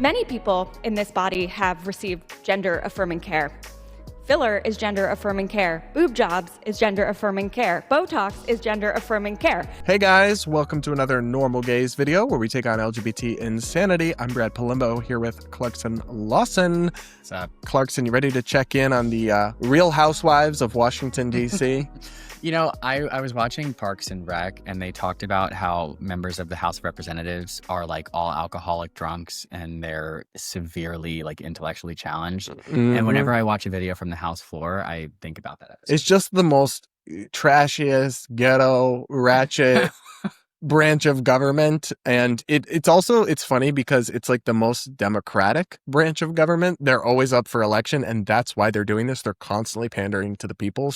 Many people in this body have received gender-affirming care. Filler is gender-affirming care. Boob jobs is gender-affirming care. Botox is gender-affirming care. Hey guys, welcome to another Normal Gays video where we take on LGBT insanity. I'm Brad Polumbo here with Clarkson Lawson. What's up? Clarkson, you ready to check in on the Real Housewives of Washington, D.C.? You know, I was watching Parks and Rec, and they talked about how members of the House of Representatives are like all alcoholic drunks, and they're severely like intellectually challenged. And whenever I watch a video from the House floor, I think about that episode. It's just the most trashiest, ghetto, ratchet branch of government. And it's funny because it's like the most democratic branch of government. They're always up for election, and that's why they're doing this. They're constantly pandering to the people.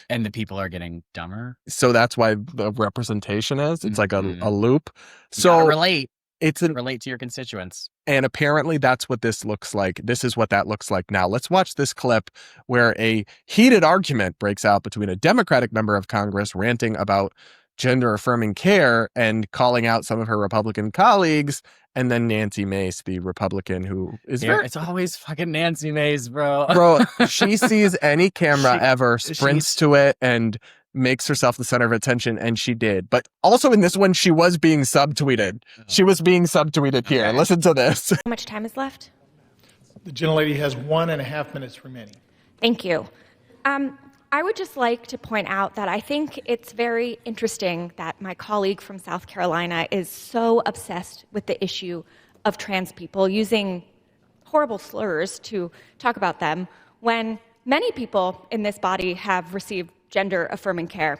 And the people are getting dumber. So that's why the representation is. It's like a loop. You So gotta relate relate to your constituents. And apparently that's what this looks like. This is what that looks like now. Let's watch this clip where a heated argument breaks out between a Democratic member of Congress ranting about gender-affirming care and calling out some of her Republican colleagues, and then Nancy Mace, the Republican who is It's always fucking Nancy Mace, bro. Bro, she sees any camera ever, sprints to it, and makes herself the center of attention, and she did. But also in this one, she was being subtweeted. She was being subtweeted here. Okay. Listen to this. How much time is left? The gentlelady has 1.5 minutes remaining. Thank you. I would just like to point out that I think it's very interesting that my colleague from South Carolina is so obsessed with the issue of trans people, using horrible slurs to talk about them, when many people in this body have received gender-affirming care.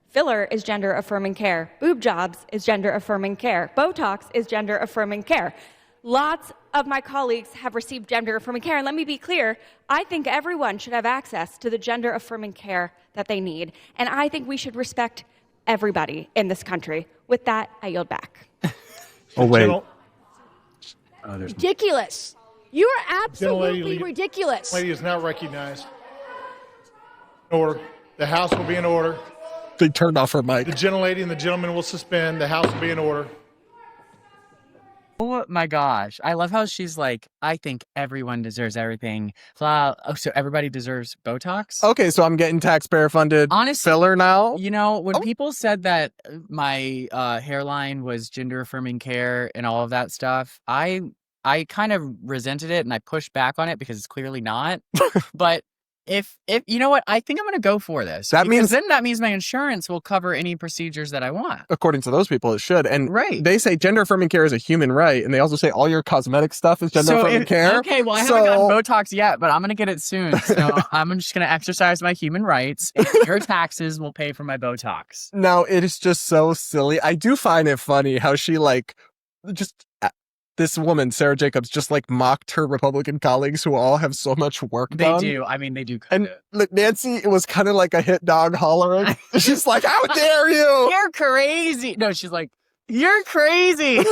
Filler is gender-affirming care. Boob jobs is gender-affirming care. Botox is gender-affirming care. Lots of my colleagues have received gender-affirming care, and let me be clear, I think everyone should have access to the gender-affirming care that they need, and I think we should respect everybody in this country. With that, I yield back. Oh, wait. Ridiculous. You are absolutely Gentlelady, ridiculous. Lady is not recognized. Order. The House will be in order. They turned off her mic. The gentlelady and the gentleman will suspend. The House will be in order. Oh my gosh. I love how she's like, I think everyone deserves everything. Oh, so everybody deserves Botox? Okay, so I'm getting taxpayer-funded filler now? You know, when people said that my hairline was gender-affirming care and all of that stuff, I kind of resented it and I pushed back on it because it's clearly not. But if you know what, I think I'm going to go for this. That means my insurance will cover any procedures that I want. According to those people, it should. And right. They say gender-affirming care is a human right, and they also say all your cosmetic stuff is gender-affirming care. Okay, well, I haven't gotten Botox yet, but I'm going to get it soon. So I'm just going to exercise my human rights, and your taxes will pay for my Botox. No, it is just so silly. I do find it funny how she, this woman, Sarah Jacobs, just mocked her Republican colleagues who all have so much work done. They do. I mean, they do. And Nancy, it was kind of like a hit dog hollering. She's like, how dare you? You're crazy. No, she's like, you're crazy.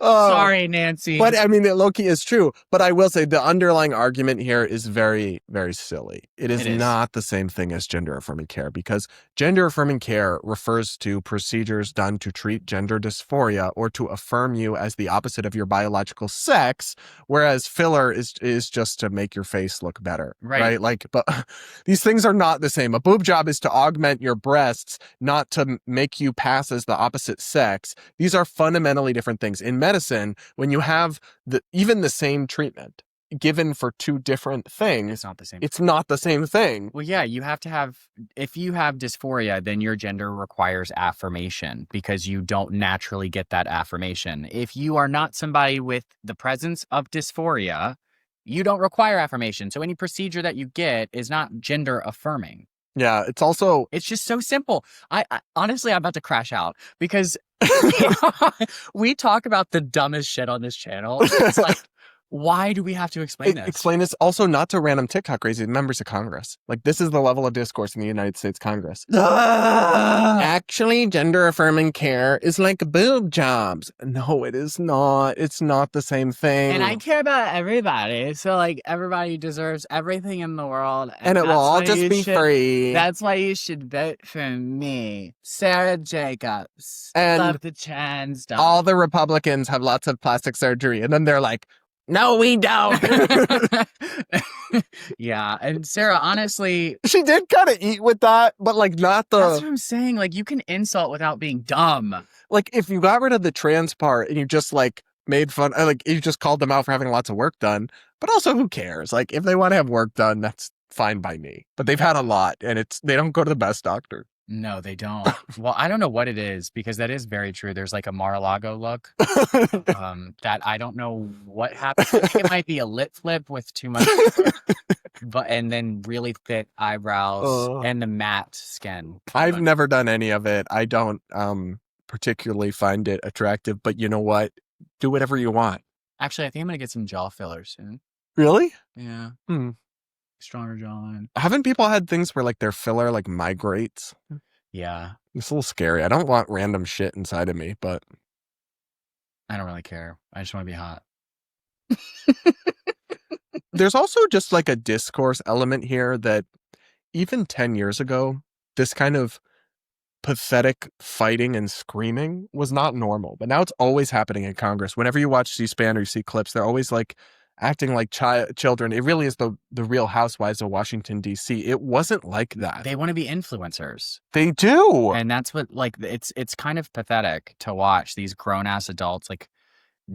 Sorry, Nancy. But I mean, low-key is true. But I will say the underlying argument here is very, very silly. It is not the same thing as gender-affirming care, because gender-affirming care refers to procedures done to treat gender dysphoria or to affirm you as the opposite of your biological sex, whereas filler is just to make your face look better. Right? But these things are not the same. A boob job is to augment your breasts, not to make you pass as the opposite sex. These are fundamentally different things. In medicine, when you have even the same treatment given for two different things, it's not the same thing. Well, yeah, you have to have, if you have dysphoria, then your gender requires affirmation because you don't naturally get that affirmation. If you are not somebody with the presence of dysphoria, you don't require affirmation. So any procedure that you get is not gender affirming. Yeah, it's just so simple. I honestly, I'm about to crash out because we talk about the dumbest shit on this channel. It's like, Why do we have to explain this? Explain this also not to random TikTok crazy members of Congress. Like, this is the level of discourse in the United States Congress. Actually, gender affirming care is like boob jobs. No, it is not. It's not the same thing. And I care about everybody. So, like, everybody deserves everything in the world. And it will all just be free. That's why you should vote for me, Sara Jacobs. And love the trans stuff. all the Republicans have lots of plastic surgery. And then they're like, no, we don't. Yeah. And Sara, honestly, she did kind of eat with that, but like not the. That's what I'm saying. Like, you can insult without being dumb. Like, if you got rid of the trans part and you just like made fun, like you just called them out for having lots of work done, but also who cares? Like, if they want to have work done, that's fine by me. But they've had a lot, and they don't go to the best doctor. No, they don't. Well, I don't know what it is, because that is very true. There's like a Mar-a-Lago look that I don't know what happened. I think it might be a lip flip with too much, and then really thick eyebrows and the matte skin. I've never done any of it. I don't particularly find it attractive, but you know what? Do whatever you want. Actually, I think I'm going to get some jaw filler soon. Really? Yeah. Stronger jawline. Haven't people had things where like their filler like migrates? Yeah. It's a little scary. I don't want random shit inside of me, but I don't really care. I just want to be hot. There's also just like a discourse element here that even 10 years ago, this kind of pathetic fighting and screaming was not normal. But now it's always happening in Congress. Whenever you watch C-SPAN or you see clips, they're always like acting like children. It really is the Real Housewives of Washington, D.C. It wasn't like that. They want to be influencers. They do. And that's what, like, it's kind of pathetic to watch these grown-ass adults, like,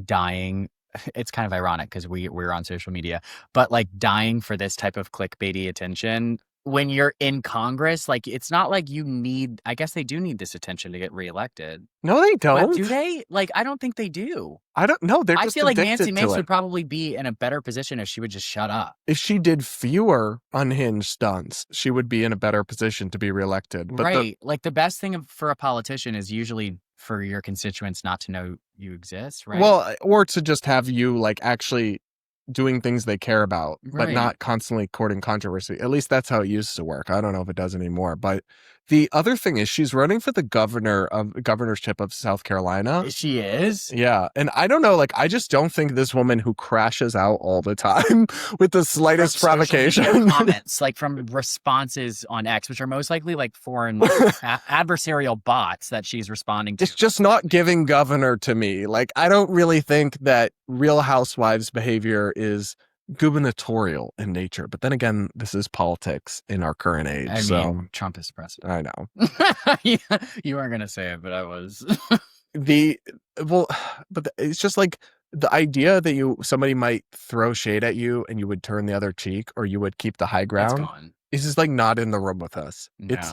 dying. It's kind of ironic because we're on social media, but, like, dying for this type of clickbaity attention. When you're in Congress, like, it's not like you need, I guess they do need this attention to get reelected. No, they don't. But do they? Like, I don't think they do. I don't know. They're just I feel like Nancy Mace it. would probably be in a better position if she would just shut up. If she did fewer unhinged stunts, she would be in a better position to be reelected. But right. Like, the best thing for a politician is usually for your constituents not to know you exist, right? Well, or to just have you, like, actually doing things they care about, but Right. not constantly courting controversy. At least that's how it used to work. I don't know if it does anymore. But the other thing is she's running for the governorship of South Carolina. She is? Yeah. And I don't know, like, I just don't think this woman who crashes out all the time with the slightest From social media provocation. comments, like from responses on X, which are most likely like foreign adversarial bots that she's responding to. It's just not giving governor to me. Like, I don't really think that Real Housewives behavior is gubernatorial in nature. But then again, this is politics in our current age. I mean, Trump is president. I know. Yeah, you weren't going to say it, but I was. It's just like the idea that somebody might throw shade at you and you would turn the other cheek or you would keep the high ground. It's gone. Is just like not in the room with us. No. It's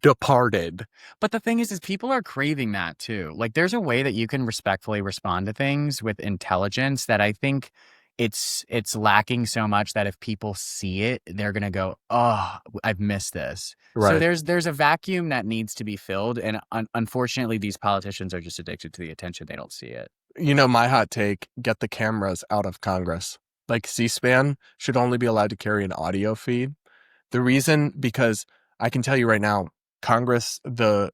departed. But the thing is people are craving that too. Like, there's a way that you can respectfully respond to things with intelligence that I think it's lacking so much that if people see it, they're going to go, oh, I've missed this. Right. So there's a vacuum that needs to be filled. And unfortunately, these politicians are just addicted to the attention. They don't see it. You know, my hot take, get the cameras out of Congress. Like, C-SPAN should only be allowed to carry an audio feed. The reason, because I can tell you right now, Congress, the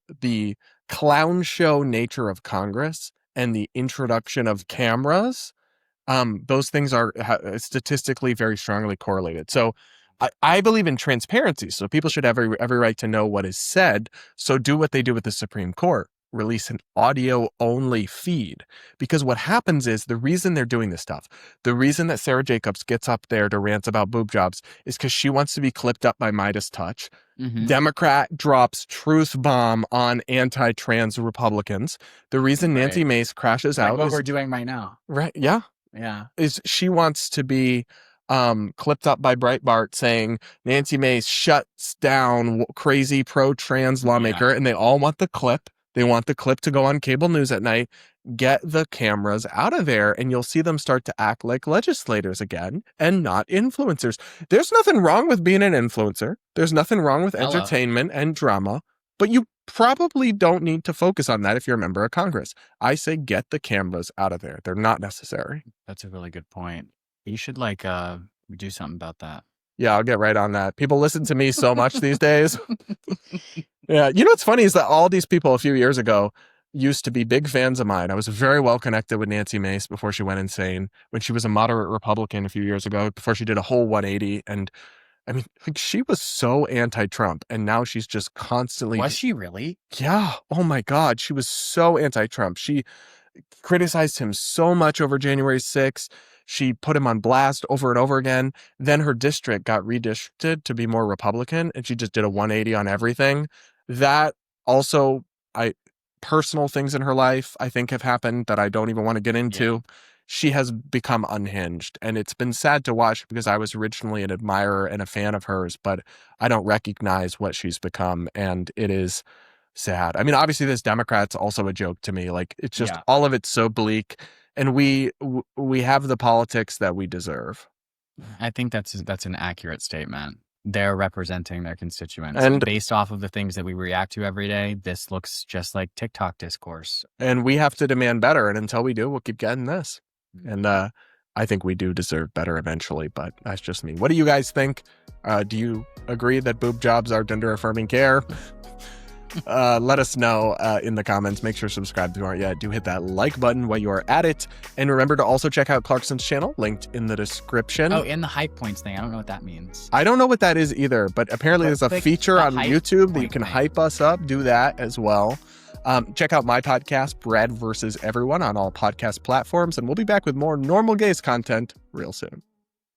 clown show nature of Congress and the introduction of cameras, those things are statistically very strongly correlated. So I believe in transparency. So people should have every right to know what is said. So do what they do with the Supreme Court. Release an audio-only feed. Because what happens is, the reason they're doing this stuff, the reason that Sara Jacobs gets up there to rant about boob jobs is because she wants to be clipped up by Midas Touch. Mm-hmm. Democrat drops truth bomb on anti-trans Republicans. The reason Nancy Mace crashes out what is we're doing right now. Right, yeah. Yeah. Is she wants to be clipped up by Breitbart saying Nancy Mace shuts down crazy pro-trans lawmaker, and they all want the clip. They want the clip to go on cable news at night. Get the cameras out of there, and you'll see them start to act like legislators again and not influencers. There's nothing wrong with being an influencer. There's nothing wrong with entertainment and drama, but you probably don't need to focus on that if you're a member of Congress. I say get the cameras out of there. They're not necessary. That's a really good point. You should do something about that. Yeah, I'll get right on that. People listen to me so much these days. Yeah, what's funny is that all these people a few years ago used to be big fans of mine. I was very well connected with Nancy Mace before she went insane, when she was a moderate Republican a few years ago, before she did a whole 180. And I mean, she was so anti-Trump, and now she's just constantly... Was she really? Yeah. Oh my God. She was so anti-Trump. She criticized him so much over January 6th. She put him on blast over and over again. Then her district got redistricted to be more Republican, and she just did a 180 on everything. That also, personal things in her life, I think, have happened that I don't even want to get into. Yeah. She has become unhinged, and it's been sad to watch because I was originally an admirer and a fan of hers, but I don't recognize what she's become, and it is sad. I mean, obviously this Democrat's also a joke to me. Like, it's just all of it's so bleak, and we have the politics that we deserve. I think that's an accurate statement. They're representing their constituents. And based off of the things that we react to every day, this looks just like TikTok discourse. And we have to demand better. And until we do, we'll keep getting this. And I think we do deserve better eventually, but that's just me. What do you guys think? Do you agree that boob jobs are gender-affirming care? Let us know in the comments. Make sure to subscribe if you aren't yet. Do hit that like button while you are at it. And remember to also check out Clarkson's channel, linked in the description. Oh, and the hype points thing. I don't know what that means. I don't know what that is either, but apparently there's a feature on YouTube that you can hype us up. Do that as well. Check out my podcast, Brad vs. Everyone, on all podcast platforms. And we'll be back with more normal gays content real soon.